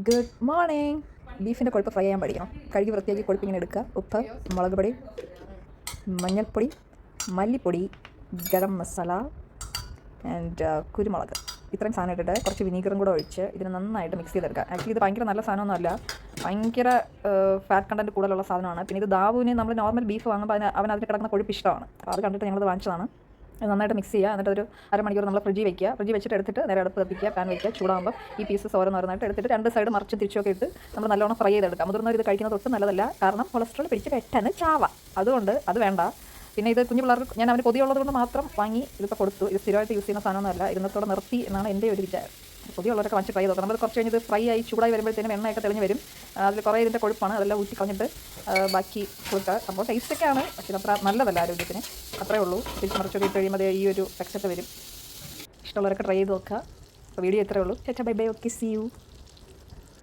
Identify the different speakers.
Speaker 1: Good morning. ബീഫിൻ്റെ കൊഴുപ്പ് fry ചെയ്യാൻ പഠിക്കണം. കഴുകി വൃത്തിയാക്കി കൊഴുപ്പ് ഇങ്ങനെ എടുക്കുക. ഉപ്പ്, മുളക് പൊടി, മഞ്ഞൾപ്പൊടി, മല്ലിപ്പൊടി, ഗരം മസാല ആൻഡ് കുരുമുളക്, ഇത്രയും സാധനം ഇട്ടിട്ട് കുറച്ച് വിനീഗറും കൂടെ ഒഴിച്ച് ഇതിന് നന്നായിട്ട് മിക്സ് ചെയ്തെടുക്കുക. ആക്ച്വലി ഇത് ഭയങ്കര നല്ല സാധനമൊന്നുമല്ല, ഭയങ്കര ഫാറ്റ് കണ്ടൻറ്റ് കൂടുതലുള്ള സാധനമാണ്. പിന്നെ ഇത് ദാവുവിന് നമ്മൾ നോർമൽ ബീഫ് വാങ്ങുമ്പോൾ അവൻ അതിൽ കിടക്കുന്ന കൊഴുപ്പ് ഇഷ്ടമാണ്. അപ്പോൾ അത് കണ്ടിട്ട് ഞങ്ങളത് വാങ്ങിച്ചതാണ്. ഇത് നന്നായിട്ട് മിക്സ് ചെയ്യുക. എന്നിട്ട് ഒരു അരമണിക്കൂർ നമ്മൾ ഫ്രിഡ്ജിൽ വയ്ക്കുക. ഫ്രിഡ്ജിൽ വെച്ചിട്ട് എടുത്തിട്ട് നേരെ അടുപ്പ് കത്തിക്കുക, പാൻ വയ്ക്കുക. ചൂടാകുമ്പോൾ ഈ പീസസ് ഓരോന്നോരോന്നായിട്ട് എടുത്തിട്ട് രണ്ട് സൈഡ് മറിച്ച് തിരിച്ചൊക്കെ ഇട്ട് നമ്മൾ നല്ലോണം ഫ്രൈ ചെയ്തെടുക്കാം. മുതിർന്നവർ ഇത് കഴിക്കുന്നത് ഒട്ടും നല്ലതല്ല, കാരണം കൊളസ്ട്രോൾ പിടിച്ച് പെട്ടെന്ന് ചാവ. അതുകൊണ്ട് അത് വേണ്ട. പിന്നെ ഇത് കുഞ്ഞു പിള്ളേർക്ക് ഞാൻ അവന് കൊതിയുള്ളത് കൊണ്ട് മാത്രം വാങ്ങി ഇതിപ്പോൾ കൊടുത്തു. ഇത് സ്ഥിരമായിട്ട് യൂസ് ചെയ്യുന്ന സാധനമൊന്നുമല്ല, ഇരുന്നത്തോടെ നിർത്തി എന്നാണ് എൻ്റെ ഒരു വിചാരം. കൊതിയുള്ളവരൊക്കെ വാങ്ങിച്ച് ട്രൈ ചെയ്ത് നമ്മൾ കുറച്ച് കഴിഞ്ഞ് ഇത് ഫ്രൈ ആയി ചൂടായി വരുമ്പോഴത്തേനും എണ്ണയൊക്കെ തെളിഞ്ഞ് വരും. അതിൽ കുറേ ഇതിൻ്റെ കൊഴുപ്പാണ്, അതെല്ലാം ഊറ്റി കളഞ്ഞിട്ട് ബാക്കി കൊടുക്കുക. അപ്പോൾ ടേസ്റ്റൊക്കെയാണ്, പക്ഷേ അത്ര നല്ലതല്ല ആരോഗ്യത്തിന്. അത്രേ ഉള്ളൂ. തിരിച്ച് മറിച്ചൊക്കെ ഇട്ട് കഴിയുമ്പോൾ ഈ ഒരു ടെക്സ്റ്റൊക്കെ വരും. ഇഷ്ടമുള്ളവരൊക്കെ ട്രൈ ചെയ്ത് നോക്കുക. അപ്പോൾ വീഡിയോ ഇത്രേ ഉള്ളൂ. ചേച്ചാ bye bye. Okay, see U.